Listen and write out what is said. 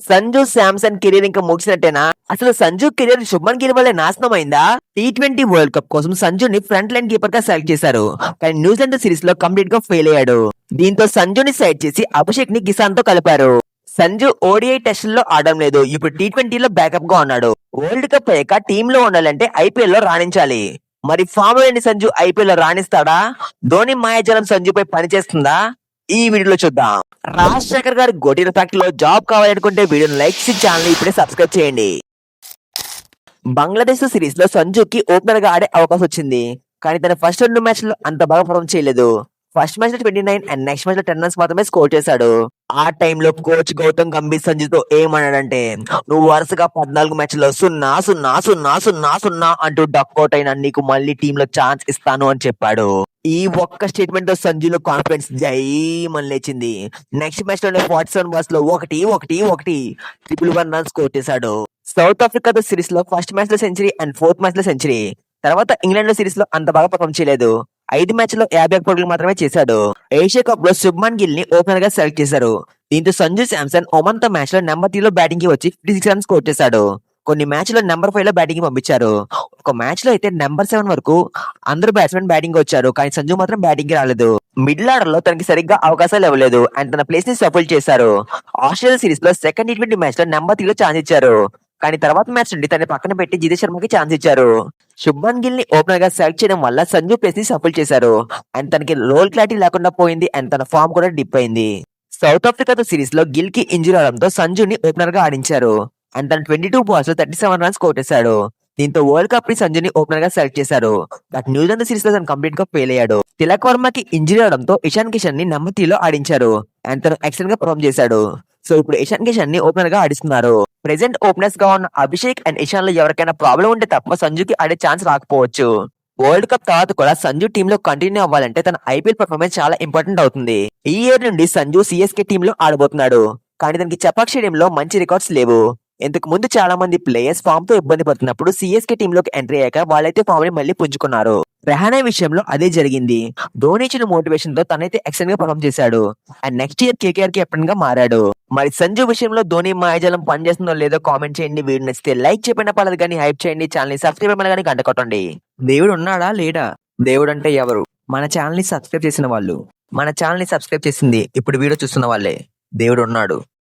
Sanju Samson career ఇంకా ముగిసినట్టేనా? అసలు Sanju career Shubman Gill వల్లే నాశనం అయిందా? టీ20 వరల్డ్ కప్ కోసం సంజుని ఫ్రంట్ లైన్ కీపర్ గా సెలెక్ట్ చేశారు. కానీ న్యూజిలాండ్ సిరీస్ లో కంప్లీట్ గా ఫెయిల్ అయ్యాడు. దీంతో సంజుని సైడ్ చేసి అభిషేక్ ని కిసాన్ తో కలిపారు. సంజు ఓడిఐ టెస్టుల్లో ఆడడం లేదు. ఇప్పుడు టీ20లో బ్యాకప్ గా ఉన్నాడు. వరల్డ్ కప్ అయ్యాక టీమ్ లో ఉండాలంటే ఐపీఎల్ లో రాణించాలి. మరి ఫామ్ లేని సంజు ఐపీఎల్ లో రాణిస్తాడా? ధోని మాయాజాలం సంజుపై పనిచేస్తుందా? ఈ వీడియోలో చూద్దాం. రాజశేఖర్ గారి గోటీల ఫ్యాక్టరీలో జాబ్ కావాలనుకుంటే వీడియోని లైక్ చేసి ఛానల్ ఇప్పుడే సబ్స్క్రైబ్ చేయండి. బంగ్లాదేశ్ సిరీస్ లో సంజుకి ఓపెనర్ గా ఆడే అవకాశం వచ్చింది. కానీ తన ఫస్ట్ 2 మ్యాచ్ లో అంత బాగా పర్ఫార్మ్ చేయలేదు. ఫస్ట్ మ్యాచ్ లో 29 అండ్ నెక్స్ట్ మ్యాచ్ లో 10 రన్స్ మాత్రమే స్కోర్ చేశాడు. ఆ టైంలో కోచ్ గౌతమ్ గంభీర్ సంజుతో ఏమన్నాడంటే, నువ్వు వరుసగా 14 మ్యాచ్లో 0-0-0-0-0 అంటూ డక్అవుట్ అయినా నీకు మళ్ళీ టీమ్ లో ఛాన్స్ ఇస్తాను అని చెప్పాడు. ఈ ఒక్క స్టేట్మెంట్ తో సంజులో కాన్ఫిడెన్స్ జైమని లేచింది. నెక్స్ట్ మ్యాచ్ లోనే 47 బాల్స్ లో 1-1-1 రన్స్ స్కోర్ చేశాడు. సౌత్ ఆఫ్రికాతో సిరీస్ లో ఫస్ట్ మ్యాచ్ లో సెంచరీ అండ్ ఫోర్త్ మ్యాచ్ లో సెంచరీ. తర్వాత ఇంగ్లాండ్ లో సిరీస్ లో అంత బాగా పర్ఫార్మ్ చేయలేదు. 5 మ్యాచ్లో 51 పరుగులు మాత్రమే చేశాడు. ఏషియా కప్ లో శుభ్మన్ గిల్ ని ఓపెనర్ గా సెలెక్ట్ చేశారు. దీంతో సంజు శాంసన్ ఒమన్ తో మ్యాచ్ లో నెంబర్ 3 లో బ్యాటింగ్ కి వచ్చి 56 రన్స్ స్కోర్ చేశాడు. కొన్ని మ్యాచ్ లో నెంబర్ 5 లో బ్యాటింగ్ కి పంపించారు. ఒక మ్యాచ్ లో అయితే నెంబర్ 7 వరకు అందరూ బ్యాట్స్మెన్ బ్యాటింగ్ వచ్చారు. కానీ సంజు మాత్రం బ్యాటింగ్ కి రాలేదు. మిడిల్ ఆర్డర్ లో తనకి సరిగ్గా అవకాశాలు ఇవ్వలేదు అండ్ తన ప్లేస్ ని సఫల్ చేశారు. ఆస్ట్రేలియా సిరీస్ లో సెకండ్ టీ20 మ్యాచ్ లో నెంబర్ 3 లో ఛాన్స్ ఇచ్చారు. కానీ తర్వాత మ్యాచ్ నుండి తన పక్కన పెట్టి జితేష్ శర్మకి ఛాన్స్ ఇచ్చారు. శుభ్మన్ గిల్ ని ఓపెనర్ గా సెలెక్ట్ చేయడం వల్ల సంజు ప్లేస్ ని సఫల్ చేశారు. అండ్ తనకి రోల్ క్లారిటీ లేకుండా పోయింది అండ్ తన ఫామ్ కూడా డిప్ అయింది. సౌత్ ఆఫ్రికాతో సిరీస్ లో గిల్ కి ఇంజరీ అవడంతో సంజుని ఓపెనర్ గా ఆడించారు. అండ్ తన 22 బాల్స్ లో 37 రన్స్ కొట్టేశాడు. దీంతో వరల్డ్ కప్ ని సంజుని ఓపెనర్ గా సెలెక్ట్ చేశారు. బట్ న్యూజిలాండ్ సిరీస్ లో తను కంప్లీట్ గా ఫెయిల్ అయ్యాడు. తిలక్ వర్మకి ఇంజరీ అవడంతో ఇషాన్ కిషన్ ని నెంబర్ 3 లో ఆడించారు. అండ్ తను ఎక్సలెంట్ గా పర్ఫార్మ్ చేశాడు. సో ఇప్పుడు ఇషాన్ కిషన్ ని ఓపెనర్ గా ఆడిస్తున్నారు. ప్రెసెంట్ ఓపెనర్స్ గా ఉన్న అభిషేక్ అండ్ ఇషాన్ లో ఎవరికైనా ప్రాబ్లం ఉంటే తప్ప సంజుకి ఆడే ఛాన్స్ రాకపోవచ్చు. వరల్డ్ కప్ తర్వాత కూడా సంజు టీమ్ లో కంటిన్యూ అవ్వాలంటే తన ఐపీఎల్ పర్ఫార్మెన్స్ చాలా ఇంపార్టెంట్ అవుతుంది. ఈ ఇయర్ నుండి సంజు సిఎస్కే టీమ్ లో ఆడబోతున్నాడు. కానీ తనకి చపాక్ స్టేడియం లో మంచి రికార్డ్స్ లేవు. ఇంతకు ముందు చాలా మంది ప్లేయర్స్ ఫామ్ తో ఇబ్బంది పడుతున్నప్పుడు సిఎస్కే టీమ్ లోకి ఎంట్రీ అయ్యాక వాళ్ళైతే ఫామ్ ని మళ్ళీ పుంజుకున్నారు. రెహానా విషయంలో అదే జరిగింది. ధోని ఇచ్చిన మోటివేషన్ తో తనైతే ఎక్సలెంట్ గా పర్ఫార్మ్ చేశాడు. And next year KKR captain గా మారాడు. మరి సంజు విషయంలో ధోని మాయాజాలం పనిచేస్తుందో లేదో కామెంట్ చేయండి. వీడియో నచ్చితే లైక్ చెప్పిన పర్లేదు కానీ హైప్ చేయండి. ఛానల్ ని సబ్స్క్రైబ్ అవ్వాలి కానీ గంట కొట్టండి. దేవుడు ఉన్నాడా లేడా? దేవుడు అంటే ఎవరు? మన ఛానల్ ని సబ్స్క్రైబ్ చేసిన వాళ్ళు. మన ఛానల్ ని సబ్స్క్రైబ్ చేసింది ఇప్పుడు వీడియో చూస్తున్న వాళ్ళే. దేవుడు ఉన్నాడు.